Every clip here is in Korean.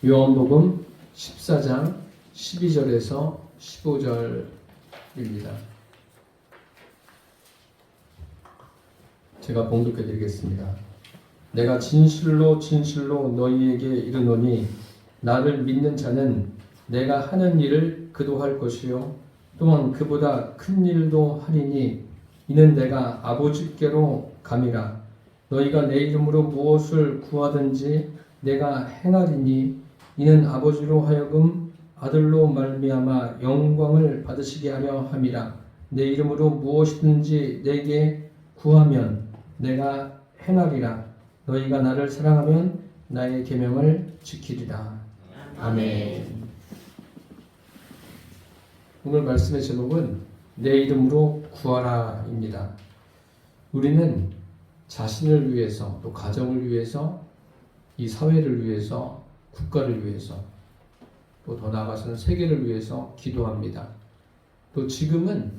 요한복음 14장 12절에서 15절입니다. 제가 봉독해 드리겠습니다. 내가 진실로 진실로 너희에게 이르노니 나를 믿는 자는 내가 하는 일을 그도 할 것이요 또한 그보다 큰 일도 하리니 이는 내가 아버지께로 감이라. 너희가 내 이름으로 무엇을 구하든지 내가 행하리니 이는 아버지로 하여금 아들로 말미암아 영광을 받으시게 하려 함이라. 내 이름으로 무엇이든지 내게 구하면 내가 행하리라. 너희가 나를 사랑하면 나의 계명을 지키리라. 아멘. 오늘 말씀의 제목은 내 이름으로 구하라입니다. 우리는 자신을 위해서, 또 가정을 위해서, 이 사회를 위해서, 국가를 위해서, 또 더 나아가서는 세계를 위해서 기도합니다. 또 지금은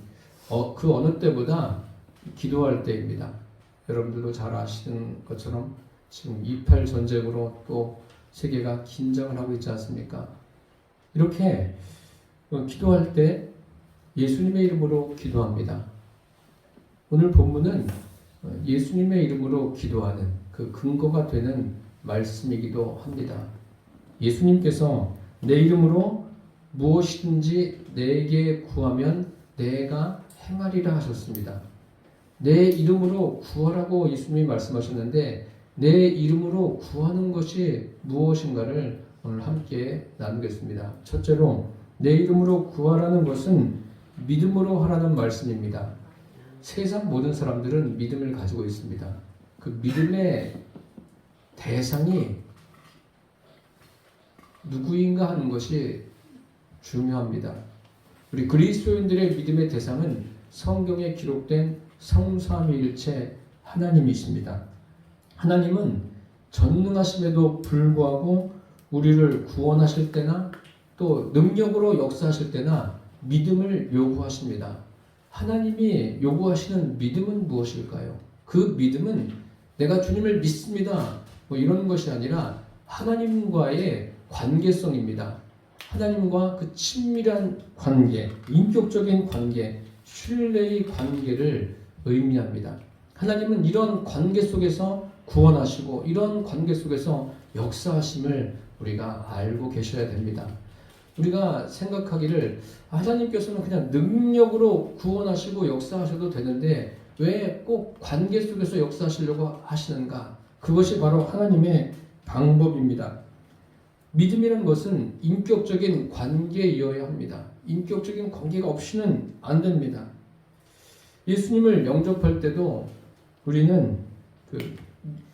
그 어느 때보다 기도할 때입니다. 여러분들도 잘 아시는 것처럼 지금 2.8 전쟁으로 또 세계가 긴장을 하고 있지 않습니까? 이렇게 기도할 때 예수님의 이름으로 기도합니다. 오늘 본문은 예수님의 이름으로 기도하는 그 근거가 되는 말씀이기도 합니다. 예수님께서 내 이름으로 무엇이든지 내게 구하면 내가 행하리라 하셨습니다. 내 이름으로 구하라고 예수님이 말씀하셨는데 내 이름으로 구하는 것이 무엇인가를 오늘 함께 나누겠습니다. 첫째로 내 이름으로 구하라는 것은 믿음으로 하라는 말씀입니다. 세상 모든 사람들은 믿음을 가지고 있습니다. 그 믿음의 대상이 누구인가 하는 것이 중요합니다. 우리 그리스도인들의 믿음의 대상은 성경에 기록된 성삼위일체 하나님이십니다. 하나님은 전능하심에도 불구하고 우리를 구원하실 때나 또 능력으로 역사하실 때나 믿음을 요구하십니다. 하나님이 요구하시는 믿음은 무엇일까요? 그 믿음은 내가 주님을 믿습니다. 이런 것이 아니라 하나님과의 관계성입니다. 하나님과 그 친밀한 관계, 인격적인 관계, 신뢰의 관계를 의미합니다. 하나님은 이런 관계 속에서 구원하시고 이런 관계 속에서 역사하심을 우리가 알고 계셔야 됩니다. 우리가 생각하기를 하나님께서는 그냥 능력으로 구원하시고 역사하셔도 되는데 왜 꼭 관계 속에서 역사하시려고 하시는가? 그것이 바로 하나님의 방법입니다. 믿음이라는 것은 인격적인 관계이어야 합니다. 인격적인 관계가 없이는 안 됩니다. 예수님을 영접할 때도 우리는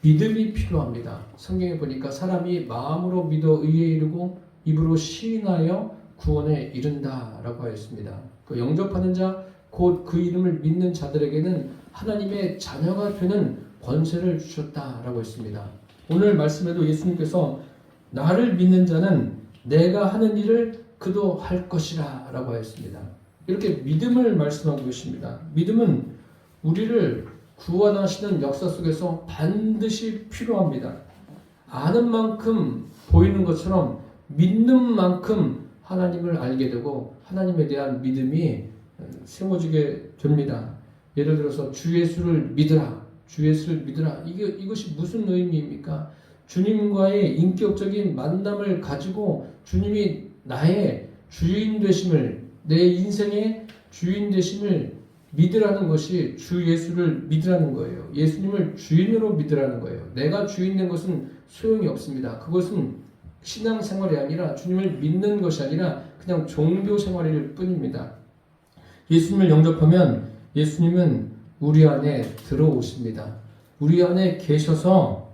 믿음이 필요합니다. 성경에 보니까 사람이 마음으로 믿어 의에 이르고 입으로 시인하여 구원에 이른다라고 하였습니다. 그 영접하는 자, 곧 그 이름을 믿는 자들에게는 하나님의 자녀가 되는 권세를 주셨다라고 했습니다. 오늘 말씀에도 예수님께서 나를 믿는 자는 내가 하는 일을 그도 할 것이라 라고 하였습니다. 이렇게 믿음을 말씀하고 계십니다. 믿음은 우리를 구원하시는 역사 속에서 반드시 필요합니다. 아는 만큼 보이는 것처럼 믿는 만큼 하나님을 알게 되고 하나님에 대한 믿음이 세워지게 됩니다. 예를 들어서 주 예수를 믿으라. 주 예수를 믿으라. 이것이 무슨 의미입니까? 주님과의 인격적인 만남을 가지고 주님이 나의 주인 되심을, 내 인생의 주인 되심을 믿으라는 것이 주 예수를 믿으라는 거예요. 예수님을 주인으로 믿으라는 거예요. 내가 주인 된 것은 소용이 없습니다. 그것은 신앙생활이 아니라 주님을 믿는 것이 아니라 그냥 종교생활일 뿐입니다. 예수님을 영접하면 예수님은 우리 안에 들어오십니다. 우리 안에 계셔서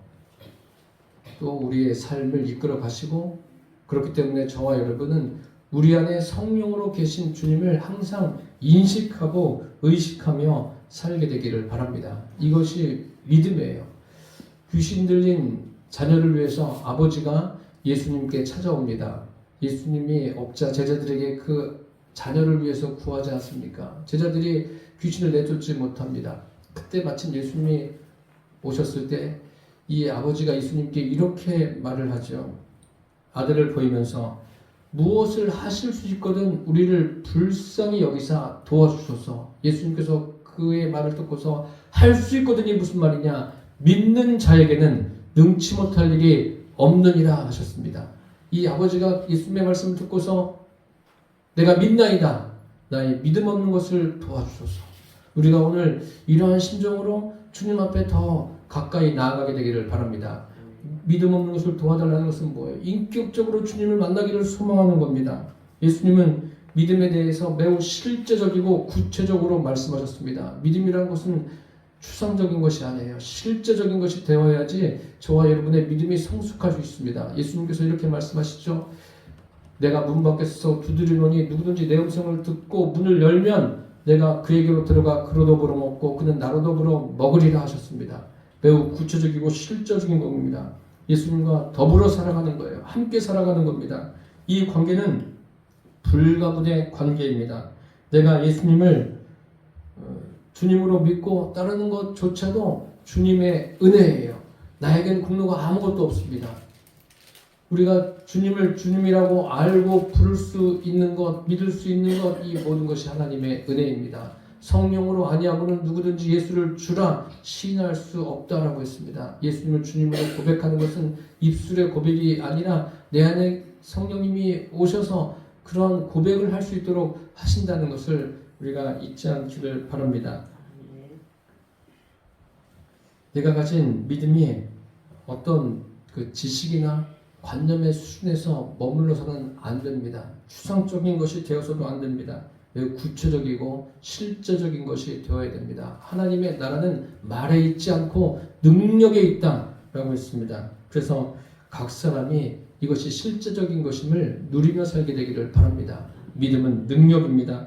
또 우리의 삶을 이끌어 가시고 그렇기 때문에 저와 여러분은 우리 안에 성령으로 계신 주님을 항상 인식하고 의식하며 살게 되기를 바랍니다. 이것이 믿음이에요. 귀신 들린 자녀를 위해서 아버지가 예수님께 찾아옵니다. 예수님이 없자 제자들에게 그 자녀를 위해서 구하지 않습니까? 제자들이 귀신을 내쫓지 못합니다. 그때 마침 예수님이 오셨을 때 이 아버지가 예수님께 이렇게 말을 하죠. 아들을 보이면서 무엇을 하실 수 있거든 우리를 불쌍히 여기사 도와주소서. 예수님께서 그의 말을 듣고서 할 수 있거든이 무슨 말이냐? 믿는 자에게는 능치 못할 일이 없느니라 하셨습니다. 이 아버지가 예수님의 말씀을 듣고서 내가 믿나이다. 나의 믿음 없는 것을 도와주소서. 우리가 오늘 이러한 심정으로 주님 앞에 더 가까이 나아가게 되기를 바랍니다. 믿음 없는 것을 도와달라는 것은 뭐예요? 인격적으로 주님을 만나기를 소망하는 겁니다. 예수님은 믿음에 대해서 매우 실제적이고 구체적으로 말씀하셨습니다. 믿음이라는 것은 추상적인 것이 아니에요. 실제적인 것이 되어야지 저와 여러분의 믿음이 성숙할 수 있습니다. 예수님께서 이렇게 말씀하시죠. 내가 문 밖에서 두드리노니 누구든지 내 음성을 듣고 문을 열면 내가 그에게로 들어가 그로 더불어 먹고 그는 나로 더불어 먹으리라 하셨습니다. 매우 구체적이고 실제적인 겁니다. 예수님과 더불어 살아가는 거예요. 함께 살아가는 겁니다. 이 관계는 불가분의 관계입니다. 내가 예수님을 주님으로 믿고 따르는 것조차도 주님의 은혜예요. 나에겐 공로가 아무것도 없습니다. 우리가 주님을 주님이라고 알고 부를 수 있는 것, 믿을 수 있는 것, 이 모든 것이 하나님의 은혜입니다. 성령으로 아니하고는 누구든지 예수를 주라 시인할 수 없다라고 했습니다. 예수님을 주님으로 고백하는 것은 입술의 고백이 아니라 내 안에 성령님이 오셔서 그런 고백을 할 수 있도록 하신다는 것을 우리가 잊지 않기를 바랍니다. 내가 가진 믿음이 어떤 그 지식이나 관념의 수준에서 머물러서는 안 됩니다. 추상적인 것이 되어서도 안 됩니다. 매우 구체적이고 실제적인 것이 되어야 됩니다. 하나님의 나라는 말에 있지 않고 능력에 있다라고 했습니다. 그래서 각 사람이 이것이 실제적인 것임을 누리며 살게 되기를 바랍니다. 믿음은 능력입니다.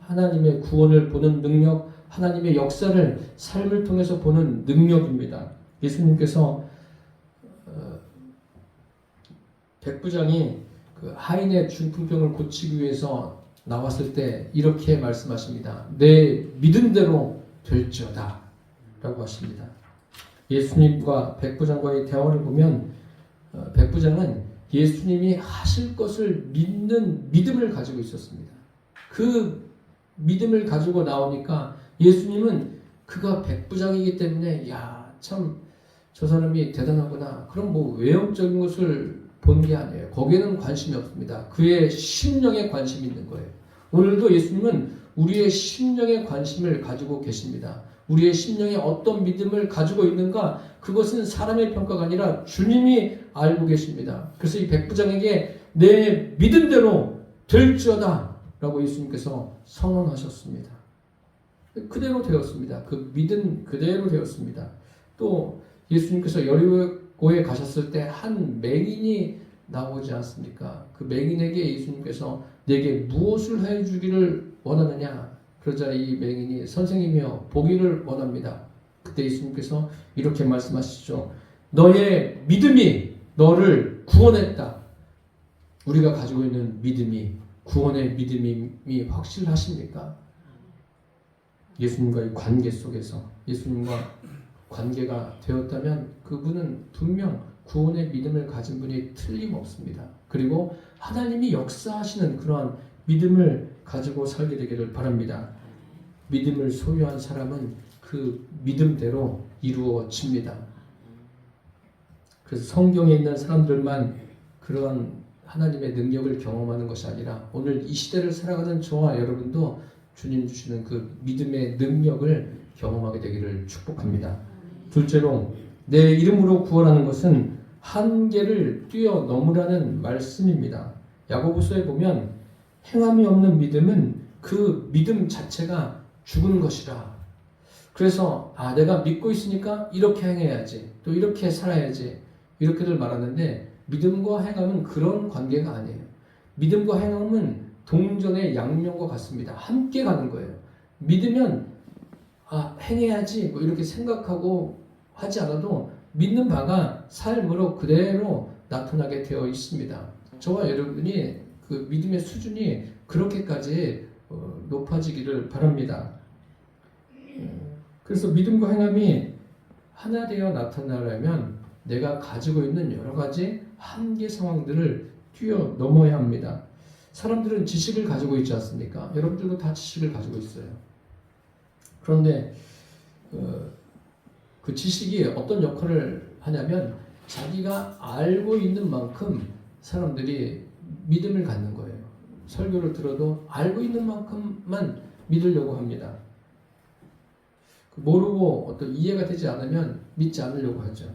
하나님의 구원을 보는 능력, 하나님의 역사를 삶을 통해서 보는 능력입니다. 예수님께서 백부장이 그 하인의 중풍병을 고치기 위해서 나왔을 때 이렇게 말씀하십니다. 내 믿음대로 될지어다 라고 하십니다. 예수님과 백부장과의 대화를 보면 백부장은 예수님이 하실 것을 믿는 믿음을 가지고 있었습니다. 그 믿음을 가지고 나오니까 예수님은 그가 백부장이기 때문에 야, 참 저 사람이 대단하구나. 그럼 뭐 외형적인 것을 본 게 아니에요. 거기에는 관심이 없습니다. 그의 심령에 관심이 있는 거예요. 오늘도 예수님은 우리의 심령에 관심을 가지고 계십니다. 우리의 심령에 어떤 믿음을 가지고 있는가? 그것은 사람의 평가가 아니라 주님이 알고 계십니다. 그래서 이 백부장에게 내 믿음대로 될지어다 라고 예수님께서 선언하셨습니다. 그대로 되었습니다. 그 믿음 그대로 되었습니다. 또 예수님께서 여리고에 가셨을 때 한 맹인이 나오지 않습니까? 그 맹인에게 예수님께서 내게 무엇을 해주기를 원하느냐? 그러자 이 맹인이 선생님이여 보기를 원합니다. 그때 예수님께서 이렇게 말씀하시죠. 너의 믿음이 너를 구원했다. 우리가 가지고 있는 믿음이 구원의 믿음이 확실하십니까? 예수님과의 관계 속에서 예수님과 관계가 되었다면 그분은 분명 구원의 믿음을 가진 분이 틀림없습니다. 그리고 하나님이 역사하시는 그러한 믿음을 가지고 살게 되기를 바랍니다. 믿음을 소유한 사람은 그 믿음대로 이루어집니다. 그래서 성경에 있는 사람들만 그런 하나님의 능력을 경험하는 것이 아니라 오늘 이 시대를 살아가는 저와 여러분도 주님 주시는 그 믿음의 능력을 경험하게 되기를 축복합니다. 둘째로 내 이름으로 구원하는 것은 한계를 뛰어넘으라는 말씀입니다. 야고보서에 보면 행함이 없는 믿음은 그 믿음 자체가 죽은 것이라. 그래서 내가 믿고 있으니까 이렇게 행해야지 또 이렇게 살아야지 이렇게들 말하는데 믿음과 행함은 그런 관계가 아니에요. 믿음과 행함은 동전의 양면과 같습니다. 함께 가는 거예요. 믿으면 행해야지 뭐 이렇게 생각하고 하지 않아도 믿는 바가 삶으로 그대로 나타나게 되어 있습니다. 저와 여러분이 그 믿음의 수준이 그렇게까지 높아지기를 바랍니다. 그래서 믿음과 행함이 하나 되어 나타나려면 내가 가지고 있는 여러 가지 한계 상황들을 뛰어넘어야 합니다. 사람들은 지식을 가지고 있지 않습니까? 여러분들도 다 지식을 가지고 있어요. 그런데 그 지식이 어떤 역할을 하냐면 자기가 알고 있는 만큼 사람들이 믿음을 갖는 거예요. 설교를 들어도 알고 있는 만큼만 믿으려고 합니다. 모르고 어떤 이해가 되지 않으면 믿지 않으려고 하죠.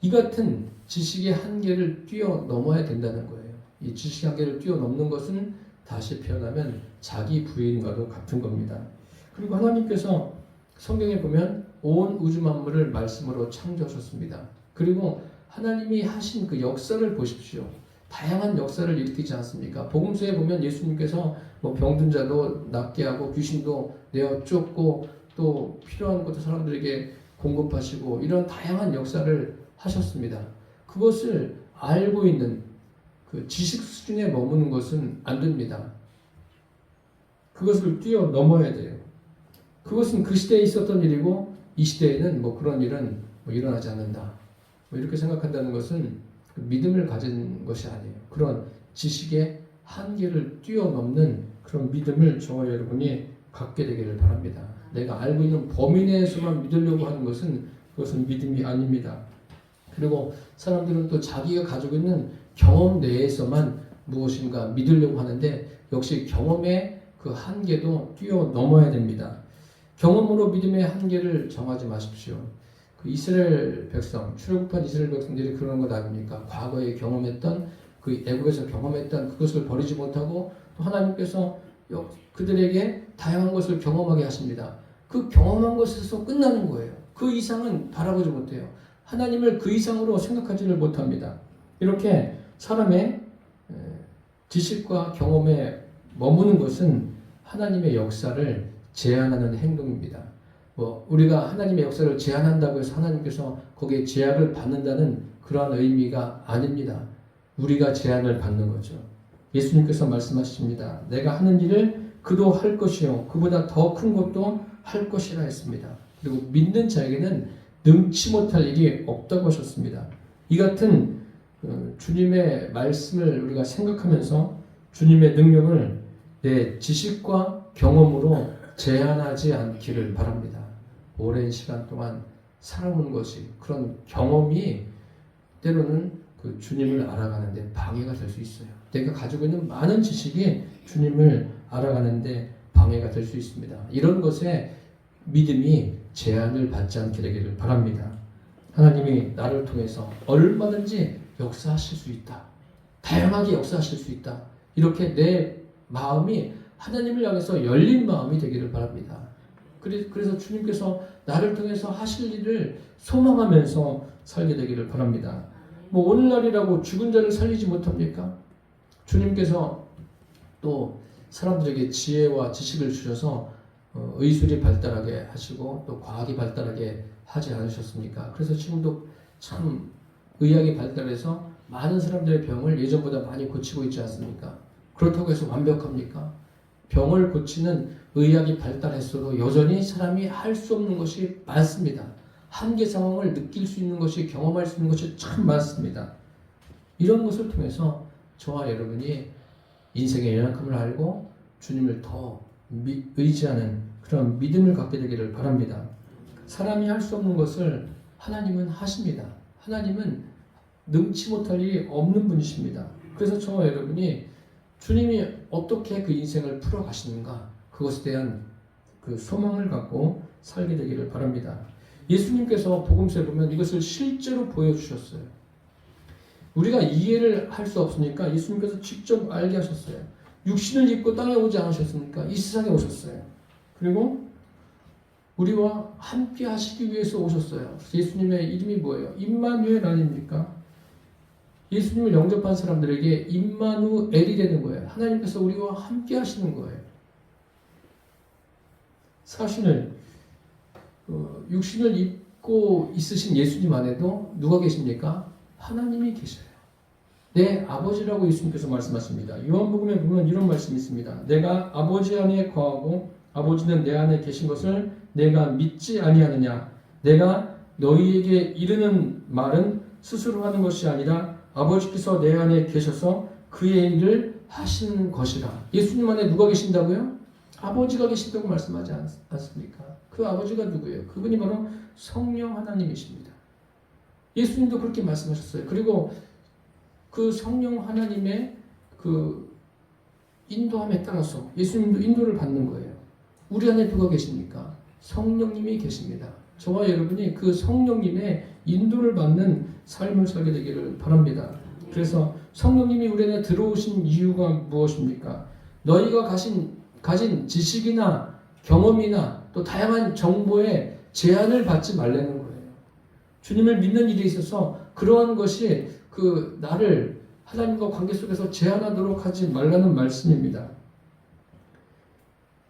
이 같은 지식의 한계를 뛰어넘어야 된다는 거예요. 이 지식의 한계를 뛰어넘는 것은 다시 표현하면 자기 부인과도 같은 겁니다. 그리고 하나님께서 성경에 보면 온 우주 만물을 말씀으로 창조하셨습니다. 그리고 하나님이 하신 그 역사를 보십시오. 다양한 역사를 일으키지 않습니까? 복음서에 보면 예수님께서 뭐 병든 자도 낫게 하고 귀신도 내어 쫓고 또 필요한 것도 사람들에게 공급하시고 이런 다양한 역사를 하셨습니다. 그것을 알고 있는 그 지식 수준에 머무는 것은 안 됩니다. 그것을 뛰어넘어야 돼요. 그것은 그 시대에 있었던 일이고 이 시대에는 뭐 그런 일은 뭐 일어나지 않는다. 뭐 이렇게 생각한다는 것은 믿음을 가진 것이 아니에요. 그런 지식의 한계를 뛰어넘는 그런 믿음을 저와 여러분이 갖게 되기를 바랍니다. 내가 알고 있는 범위 내에서만 믿으려고 하는 것은 그것은 믿음이 아닙니다. 그리고 사람들은 또 자기가 가지고 있는 경험 내에서만 무엇인가 믿으려고 하는데 역시 경험의 그 한계도 뛰어넘어야 됩니다. 경험으로 믿음의 한계를 정하지 마십시오. 그 이스라엘 백성, 출애굽한 이스라엘 백성들이 그런 것 아닙니까? 과거에 경험했던 그 애국에서 경험했던 그것을 버리지 못하고 또 하나님께서 그들에게 다양한 것을 경험하게 하십니다. 그 경험한 것에서 끝나는 거예요. 그 이상은 바라보지 못해요. 하나님을 그 이상으로 생각하지를 못합니다. 이렇게 사람의 지식과 경험에 머무는 것은 하나님의 역사를 제한하는 행동입니다. 뭐 우리가 하나님의 역사를 제한한다고 해서 하나님께서 거기에 제약을 받는다는 그러한 의미가 아닙니다. 우리가 제한을 받는 거죠. 예수님께서 말씀하십니다. 내가 하는 일을 그도 할 것이요 그보다 더 큰 것도 할 것이라 했습니다. 그리고 믿는 자에게는 능치 못할 일이 없다고 하셨습니다. 이 같은 주님의 말씀을 우리가 생각하면서 주님의 능력을 내 지식과 경험으로 제한하지 않기를 바랍니다. 오랜 시간 동안 살아온 것이 그런 경험이 때로는 그 주님을 알아가는데 방해가 될 수 있어요. 내가 가지고 있는 많은 지식이 주님을 알아가는데 방해가 될 수 있습니다. 이런 것에 믿음이 제한을 받지 않게 되기를 바랍니다. 하나님이 나를 통해서 얼마든지 역사하실 수 있다. 다양하게 역사하실 수 있다. 이렇게 내 마음이 하나님을 향해서 열린 마음이 되기를 바랍니다. 그래서 주님께서 나를 통해서 하실 일을 소망하면서 살게 되기를 바랍니다. 뭐 오늘날이라고 죽은 자를 살리지 못합니까? 주님께서 또 사람들에게 지혜와 지식을 주셔서 의술이 발달하게 하시고 또 과학이 발달하게 하지 않으셨습니까? 그래서 지금도 참 의학이 발달해서 많은 사람들의 병을 예전보다 많이 고치고 있지 않습니까? 그렇다고 해서 완벽합니까? 병을 고치는 의학이 발달했어도 여전히 사람이 할 수 없는 것이 많습니다. 한계 상황을 느낄 수 있는 것이, 경험할 수 있는 것이 참 많습니다. 이런 것을 통해서 저와 여러분이 인생의 연약함을 알고 주님을 더 의지하는 그런 믿음을 갖게 되기를 바랍니다. 사람이 할 수 없는 것을 하나님은 하십니다. 하나님은 능치 못할 일이 없는 분이십니다. 그래서 저와 여러분이 주님이 어떻게 그 인생을 풀어가시는가, 그것에 대한 그 소망을 갖고 살게 되기를 바랍니다. 예수님께서 복음서에 보면 이것을 실제로 보여주셨어요. 우리가 이해를 할 수 없으니까 예수님께서 직접 알게 하셨어요. 육신을 입고 땅에 오지 않으셨습니까? 이 세상에 오셨어요. 그리고 우리와 함께 하시기 위해서 오셨어요. 예수님의 이름이 뭐예요? 임마누엘 아닙니까? 예수님을 영접한 사람들에게 임마누엘이 되는 거예요. 하나님께서 우리와 함께 하시는 거예요. 사실은 육신을 입고 있으신 예수님 안에도 누가 계십니까? 하나님이 계셔요. 내 아버지라고 예수님께서 말씀하십니다. 요한복음에 보면 이런 말씀이 있습니다. 내가 아버지 안에 거하고 아버지는 내 안에 계신 것을 내가 믿지 아니하느냐? 내가 너희에게 이르는 말은 스스로 하는 것이 아니라 아버지께서 내 안에 계셔서 그의 일을 하시는 것이라. 예수님 안에 누가 계신다고요? 아버지가 계신다고 말씀하지 않습니까? 그 아버지가 누구예요? 그분이 바로 성령 하나님이십니다. 예수님도 그렇게 말씀하셨어요. 그리고 그 성령 하나님의 그 인도함에 따라서 예수님도 인도를 받는 거예요. 우리 안에 누가 계십니까? 성령님이 계십니다. 저와 여러분이 그 성령님의 인도를 받는 삶을 살게 되기를 바랍니다. 그래서 성령님이 우리 안에 들어오신 이유가 무엇입니까? 너희가 가진 지식이나 경험이나 또 다양한 정보에 제한을 받지 말라는 거예요. 주님을 믿는 일에 있어서 그러한 것이 나를 하나님과 관계 속에서 제한하도록 하지 말라는 말씀입니다.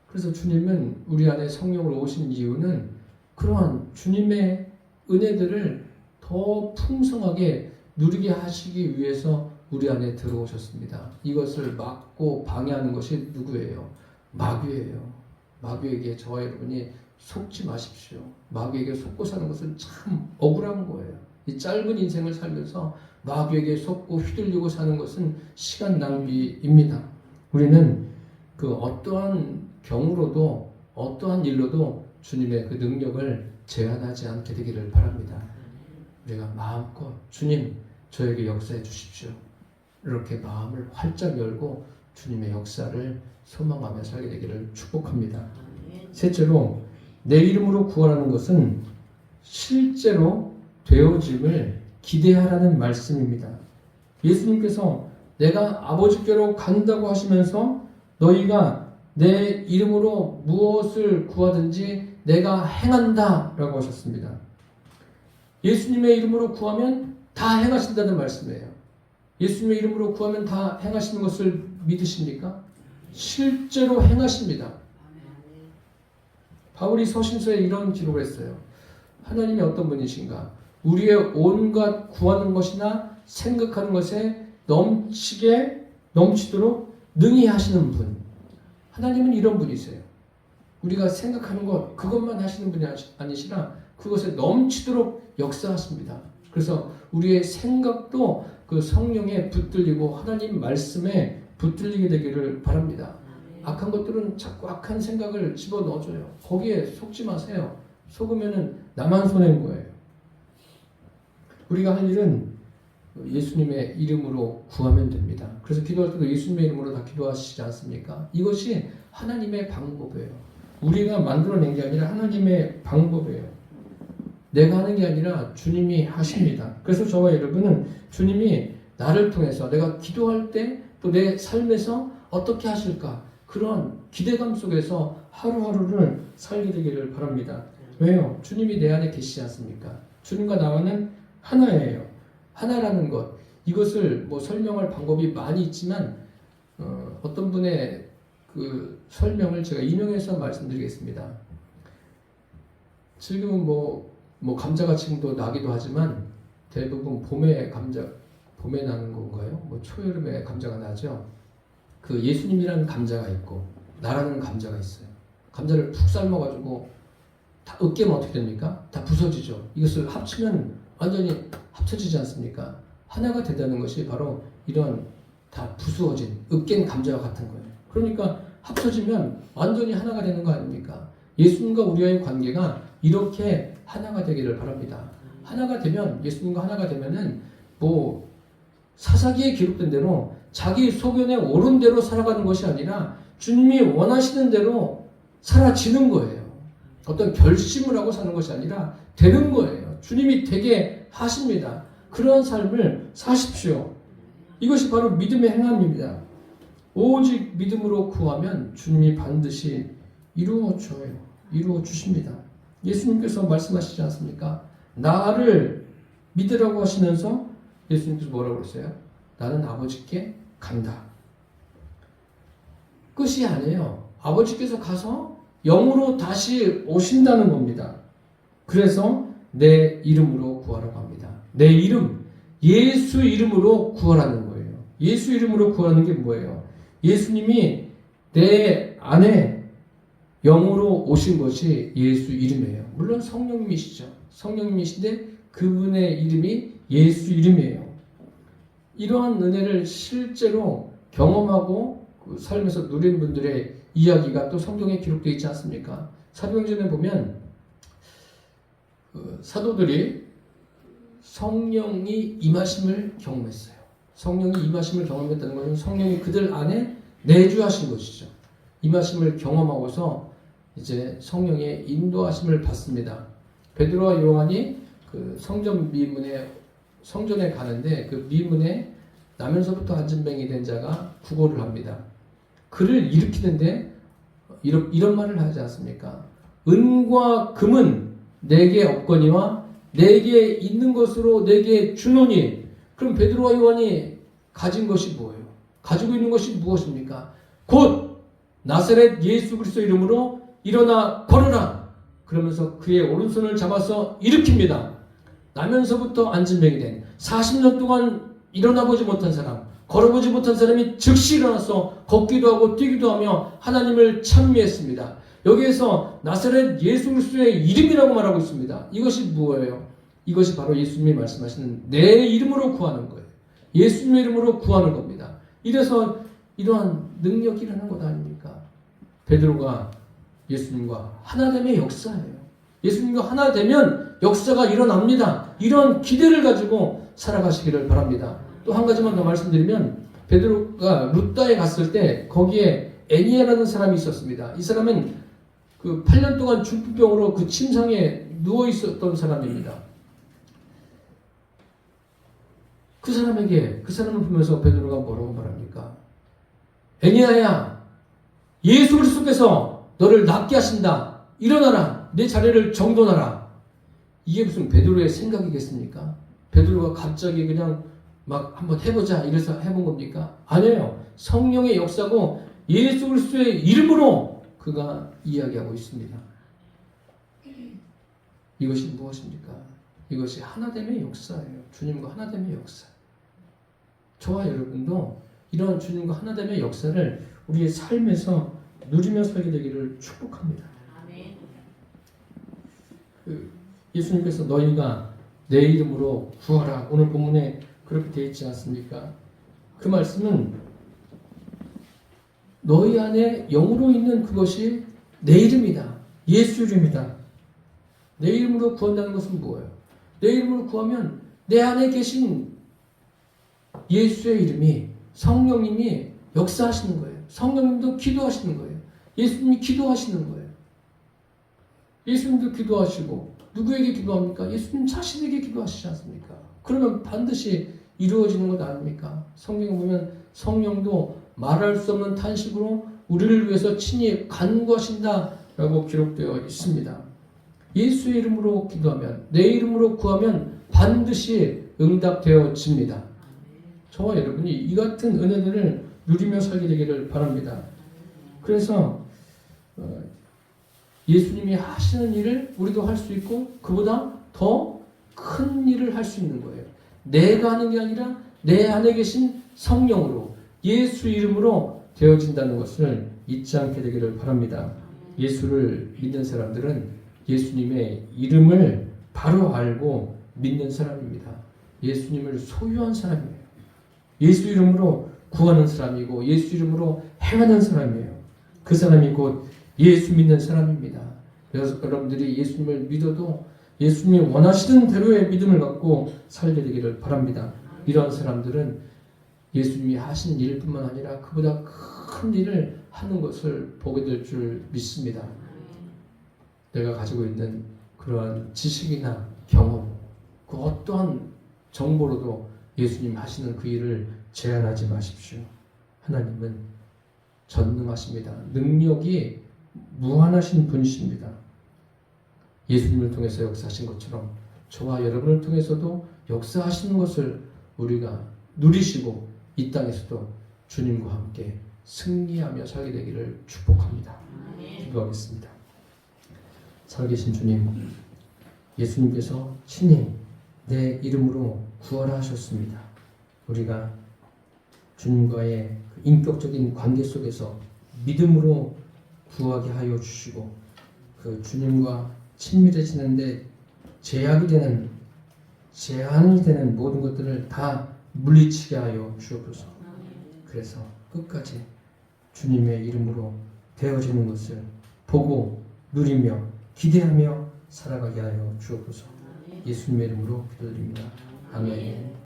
그래서 주님은 우리 안에 성령으로 오신 이유는 그러한 주님의 은혜들을 더 풍성하게 누리게 하시기 위해서 우리 안에 들어오셨습니다. 이것을 막고 방해하는 것이 누구예요? 마귀예요. 마귀에게 저와 여러분이 속지 마십시오. 마귀에게 속고 사는 것은 참 억울한 거예요. 이 짧은 인생을 살면서 마귀에게 속고 휘둘리고 사는 것은 시간 낭비입니다. 우리는 그 어떠한 경우로도 어떠한 일로도 주님의 그 능력을 제한하지 않게 되기를 바랍니다. 우리가 마음껏 주님 저에게 역사해 주십시오. 이렇게 마음을 활짝 열고 주님의 역사를 소망하며 살게 되기를 축복합니다. 셋째로 내 이름으로 구하라는 것은 실제로 되어짐을 기대하라는 말씀입니다. 예수님께서 내가 아버지께로 간다고 하시면서 너희가 내 이름으로 무엇을 구하든지 내가 행한다 라고 하셨습니다. 예수님의 이름으로 구하면 다 행하신다는 말씀이에요. 예수님의 이름으로 구하면 다 행하시는 것을 믿으십니까? 실제로 행하십니다. 바울이 서신서에 이런 기록을 했어요. 하나님이 어떤 분이신가? 우리의 온갖 구하는 것이나 생각하는 것에 넘치도록 능히 하시는 분. 하나님은 이런 분이세요. 우리가 생각하는 것 그것만 하시는 분이 아니시라 그것에 넘치도록 역사하십니다. 그래서 우리의 생각도 그 성령에 붙들리고 하나님 말씀에 붙들리게 되기를 바랍니다. 악한 것들은 자꾸 악한 생각을 집어넣어줘요. 거기에 속지 마세요. 속으면은 나만 손해인 거예요. 우리가 할 일은 예수님의 이름으로 구하면 됩니다. 그래서 기도할 때도 예수님의 이름으로 다 기도하시지 않습니까? 이것이 하나님의 방법이에요. 우리가 만들어낸 게 아니라 하나님의 방법이에요. 내가 하는 게 아니라 주님이 하십니다. 그래서 저와 여러분은 주님이 나를 통해서 내가 기도할 때 또 내 삶에서 어떻게 하실까 그런 기대감 속에서 하루하루를 살게 되기를 바랍니다. 왜요? 주님이 내 안에 계시지 않습니까? 주님과 나와는 하나예요. 하나라는 것. 이것을 뭐 설명할 방법이 많이 있지만 어떤 분의 그 설명을 제가 인용해서 말씀드리겠습니다. 지금은 뭐 감자가 지금도 나기도 하지만 대부분 봄에 나는 건가요? 뭐 초여름에 감자가 나죠. 그 예수님이라는 감자가 있고 나라는 감자가 있어요. 감자를 푹 삶아가지고 다 으깨면 어떻게 됩니까? 다 부서지죠. 이것을 합치면 완전히 합쳐지지 않습니까? 하나가 된다는 것이 바로 이런 다 부수어진 으깬 감자와 같은 거예요. 그러니까 합쳐지면 완전히 하나가 되는 거 아닙니까? 예수님과 우리와의 관계가 이렇게 하나가 되기를 바랍니다. 하나가 되면 예수님과 하나가 되면은 뭐 사사기에 기록된 대로 자기 소견에 옳은 대로 살아가는 것이 아니라 주님이 원하시는 대로 사라지는 거예요. 어떤 결심을 하고 사는 것이 아니라 되는 거예요. 주님이 되게 하십니다. 그런 삶을 사십시오. 이것이 바로 믿음의 행함입니다. 오직 믿음으로 구하면 주님이 반드시 이루어 주십니다. 예수님께서 말씀하시지 않습니까? 나를 믿으라고 하시면서 예수님께서 뭐라고 그랬어요? 나는 아버지께 간다. 끝이 아니에요. 아버지께서 가서 영으로 다시 오신다는 겁니다. 그래서 내 이름으로 구하라고 합니다. 내 이름, 예수 이름으로 구하라는 거예요. 예수 이름으로 구하는 게 뭐예요? 예수님이 내 안에 영으로 오신 것이 예수 이름이에요. 물론 성령님이시죠. 성령님이신데 그분의 이름이 예수 이름이에요. 이러한 은혜를 실제로 경험하고 그 삶에서 누린 분들의 이야기가 또 성경에 기록되어 있지 않습니까? 사도행전에 보면 그 사도들이 성령이 임하심을 경험했어요. 성령이 임하심을 경험했다는 것은 성령이 그들 안에 내주하신 것이죠. 임하심을 경험하고서 이제 성령의 인도하심을 받습니다. 베드로와 요한이 그 성전에 가는데 그 미문에 나면서부터 안진뱅이 된 자가 구걸을 합니다. 그를 일으키는데 이런 말을 하지 않습니까? 은과 금은 내게 없거니와 내게 있는 것으로 내게 주노니. 그럼 베드로와 요한이 가진 것이 뭐예요? 가지고 있는 것이 무엇입니까? 곧 나사렛 예수 그리스도 이름으로 일어나 걸으라. 그러면서 그의 오른손을 잡아서 일으킵니다. 나면서부터 안진뱅이 된 40년 동안 일어나보지 못한 사람, 걸어보지 못한 사람이 즉시 일어나서 걷기도 하고 뛰기도 하며 하나님을 찬미했습니다. 여기에서 나사렛 예수 그리스도의 이름이라고 말하고 있습니다. 이것이 무엇이에요? 이것이 바로 예수님이 말씀하시는 내 이름으로 구하는 거예요. 예수님의 이름으로 구하는 겁니다. 이래서 이러한 능력이 일어나는 것 아닙니까? 베드로가 예수님과 하나됨의 역사예요. 예수님과 하나 되면 역사가 일어납니다. 이런 기대를 가지고 살아가시기를 바랍니다. 또 한 가지만 더 말씀드리면 베드로가 루다에 갔을 때 거기에 애니아라는 사람이 있었습니다. 이 사람은 그 8년 동안 중풍병으로 그 침상에 누워 있었던 사람입니다. 그 사람을 보면서 베드로가 뭐라고 말합니까? 애니아야, 예수 그리스도께서 너를 낫게 하신다. 일어나라. 내 자리를 정돈하라. 이게 무슨 베드로의 생각이겠습니까? 베드로가 갑자기 그냥 막 한번 해보자 이래서 해본 겁니까? 아니에요. 성령의 역사고 예수 그리스도의 이름으로 그가 이야기하고 있습니다. 이것이 무엇입니까? 이것이 하나됨의 역사예요. 주님과 하나됨의 역사. 저와 여러분도 이런 주님과 하나됨의 역사를 우리의 삶에서 누리며 살게 되기를 축복합니다. 예수님께서 너희가 내 이름으로 구하라. 오늘 본문에 그렇게 되어 있지 않습니까? 그 말씀은 너희 안에 영으로 있는 그것이 내 이름이다. 예수 이름이다. 내 이름으로 구한다는 것은 뭐예요? 내 이름으로 구하면 내 안에 계신 예수의 이름이 성령님이 역사하시는 거예요. 성령님도 기도하시는 거예요. 예수님이 기도하시는 거예요. 예수님도 기도하시고 누구에게 기도합니까? 예수님 자신에게 기도하시지 않습니까? 그러면 반드시 이루어지는 것 아닙니까? 성경에 보면 성령도 말할 수 없는 탄식으로 우리를 위해서 친히 간구하신다라고 기록되어 있습니다. 예수의 이름으로 기도하면, 내 이름으로 구하면 반드시 응답되어집니다. 저와 여러분이 이 같은 은혜들을 누리며 살게 되기를 바랍니다. 그래서 예수님이 하시는 일을 우리도 할 수 있고 그보다 더 큰 일을 할 수 있는 거예요. 내가 하는 게 아니라 내 안에 계신 성령으로 예수 이름으로 되어진다는 것을 잊지 않게 되기를 바랍니다. 예수를 믿는 사람들은 예수님의 이름을 바로 알고 믿는 사람입니다. 예수님을 소유한 사람이에요. 예수 이름으로 구하는 사람이고 예수 이름으로 행하는 사람이에요. 그 사람이 곧 예수 믿는 사람입니다. 그래서 여러분들이 예수님을 믿어도 예수님이 원하시는 대로의 믿음을 갖고 살게 되기를 바랍니다. 이런 사람들은 예수님이 하신 일뿐만 아니라 그보다 큰 일을 하는 것을 보게 될 줄 믿습니다. 내가 가지고 있는 그러한 지식이나 경험, 그 어떠한 정보로도 예수님 하시는 그 일을 제한하지 마십시오. 하나님은 전능하십니다. 능력이 무한하신 분이십니다. 예수님을 통해서 역사하신 것처럼 저와 여러분을 통해서도 역사하시는 것을 우리가 누리시고 이 땅에서도 주님과 함께 승리하며 살게 되기를 축복합니다. 기도하겠습니다. 살아계신 주님, 예수님께서 친히 내 이름으로 구하라 하셨습니다. 우리가 주님과의 인격적인 관계 속에서 믿음으로 구하게 하여 주시고 그 주님과 친밀해지는데 제한이 되는 모든 것들을 다 물리치게 하여 주옵소서. 그래서 끝까지 주님의 이름으로 되어지는 것을 보고 누리며 기대하며 살아가게 하여 주옵소서. 예수님의 이름으로 기도드립니다. 아멘.